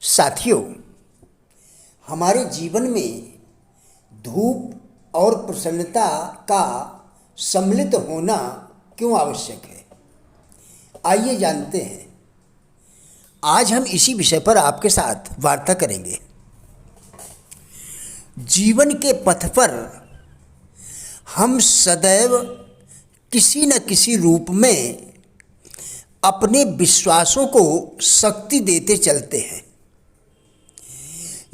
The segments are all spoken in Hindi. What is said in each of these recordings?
साथियों, हमारे जीवन में धूप और प्रसन्नता का सम्मिलित होना क्यों आवश्यक है, आइए जानते हैं। आज हम इसी विषय पर आपके साथ वार्ता करेंगे। जीवन के पथ पर हम सदैव किसी न किसी रूप में अपने विश्वासों को शक्ति देते चलते हैं।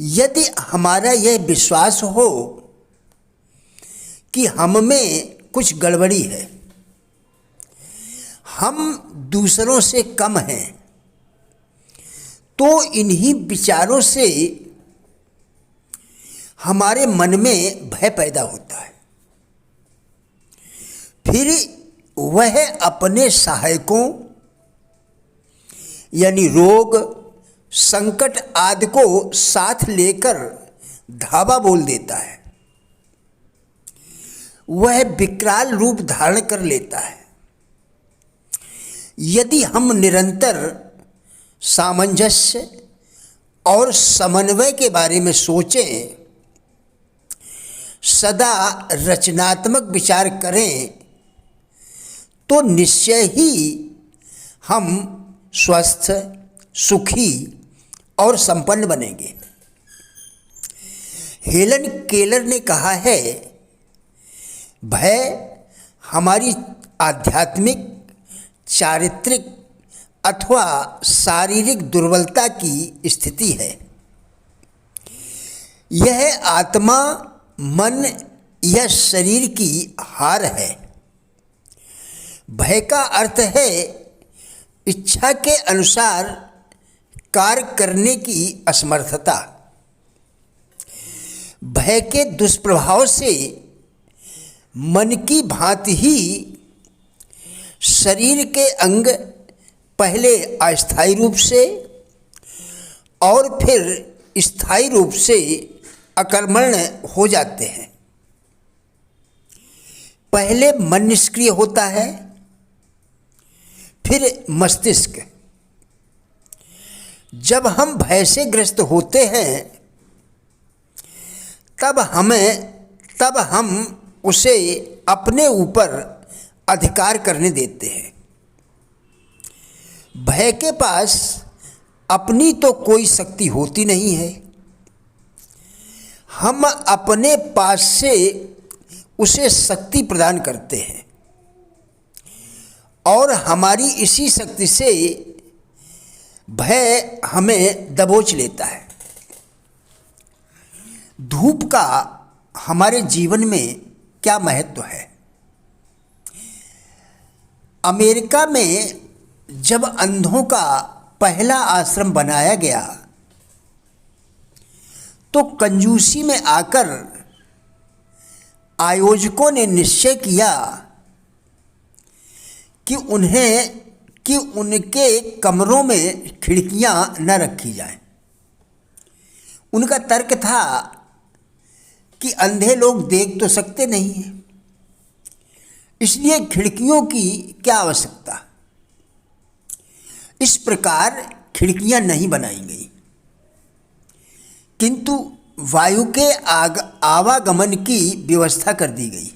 यदि हमारा यह विश्वास हो कि हम में कुछ गड़बड़ी है, हम दूसरों से कम हैं, तो इन्हीं विचारों से हमारे मन में भय पैदा होता है। फिर वह अपने सहायकों यानी रोग, संकट आदि को साथ लेकर धावा बोल देता है। वह विकराल रूप धारण कर लेता है। यदि हम निरंतर सामंजस्य और समन्वय के बारे में सोचें, सदा रचनात्मक विचार करें, तो निश्चय ही हम स्वस्थ, सुखी और संपन्न बनेंगे। हेलन केलर ने कहा है, भय हमारी आध्यात्मिक, चारित्रिक अथवा शारीरिक दुर्बलता की स्थिति है। यह आत्मा, मन या शरीर की हार है। भय का अर्थ है इच्छा के अनुसार कार्य करने की असमर्थता। भय के दुष्प्रभाव से मन की भांति ही शरीर के अंग पहले अस्थायी रूप से और फिर स्थायी रूप से अकर्मण्य हो जाते हैं। पहले मन निष्क्रिय होता है, फिर मस्तिष्क। जब हम भय से ग्रस्त होते हैं, तब हम उसे अपने ऊपर अधिकार करने देते हैं। भय के पास अपनी तो कोई शक्ति होती नहीं है। हम अपने पास से उसे शक्ति प्रदान करते हैं और हमारी इसी शक्ति से भय हमें दबोच लेता है। धूप का हमारे जीवन में क्या महत्व है? अमेरिका में जब अंधों का पहला आश्रम बनाया गया, तो कंजूसी में आकर आयोजकों ने निश्चय किया कि उनके कमरों में खिड़कियां न रखी जाएं। उनका तर्क था कि अंधे लोग देख तो सकते नहीं हैं, इसलिए खिड़कियों की क्या आवश्यकता। इस प्रकार खिड़कियां नहीं बनाई गई, किंतु वायु के आवागमन की व्यवस्था कर दी गई।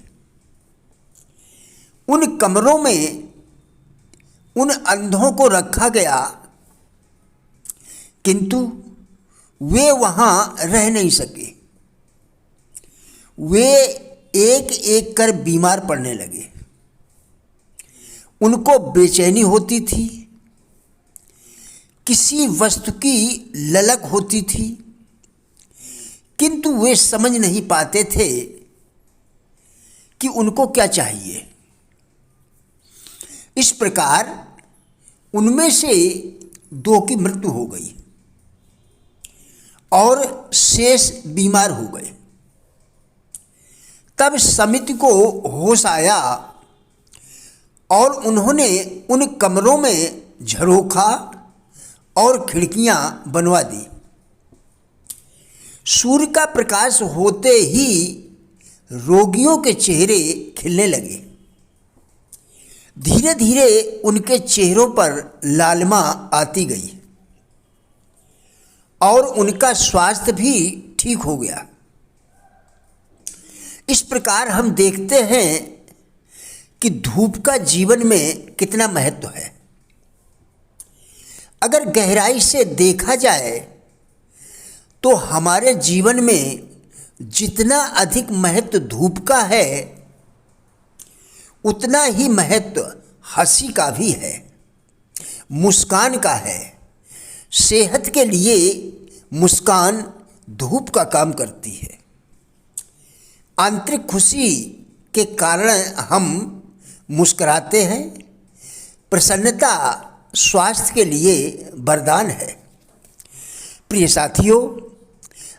उन कमरों में उन अंधों को रखा गया, किंतु वे वहाँ रह नहीं सके। वे एक एक कर बीमार पड़ने लगे। उनको बेचैनी होती थी, किसी वस्तु की ललक होती थी, किंतु वे समझ नहीं पाते थे कि उनको क्या चाहिए। इस प्रकार उनमें से 2 की मृत्यु हो गई और शेष बीमार हो गए। तब समिति को होश आया और उन्होंने उन कमरों में झरोखा और खिड़कियां बनवा दी। सूर्य का प्रकाश होते ही रोगियों के चेहरे खिलने लगे। धीरे धीरे उनके चेहरों पर लालिमा आती गई और उनका स्वास्थ्य भी ठीक हो गया। इस प्रकार हम देखते हैं कि धूप का जीवन में कितना महत्व है। अगर गहराई से देखा जाए तो हमारे जीवन में जितना अधिक महत्व धूप का है, उतना ही महत्व हंसी का भी है, मुस्कान का है। सेहत के लिए मुस्कान धूप का काम करती है। आंतरिक खुशी के कारण हम मुस्कुराते हैं। प्रसन्नता स्वास्थ्य के लिए वरदान है। प्रिय साथियों,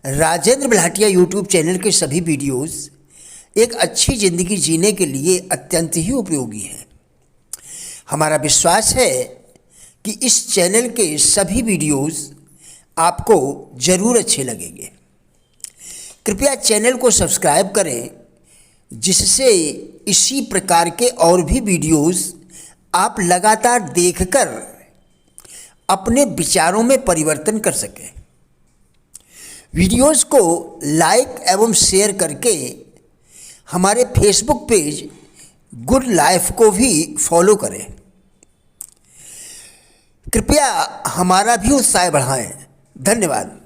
राजेंद्र बल्हाटिया यूट्यूब चैनल के सभी वीडियोस एक अच्छी ज़िंदगी जीने के लिए अत्यंत ही उपयोगी हैं। हमारा विश्वास है कि इस चैनल के सभी वीडियोस आपको ज़रूर अच्छे लगेंगे। कृपया चैनल को सब्सक्राइब करें, जिससे इसी प्रकार के और भी वीडियोस आप लगातार देखकर अपने विचारों में परिवर्तन कर सकें। वीडियोस को लाइक एवं शेयर करके हमारे फेसबुक पेज गुड लाइफ को भी फॉलो करें। कृपया हमारा भी उत्साह बढ़ाएं। धन्यवाद।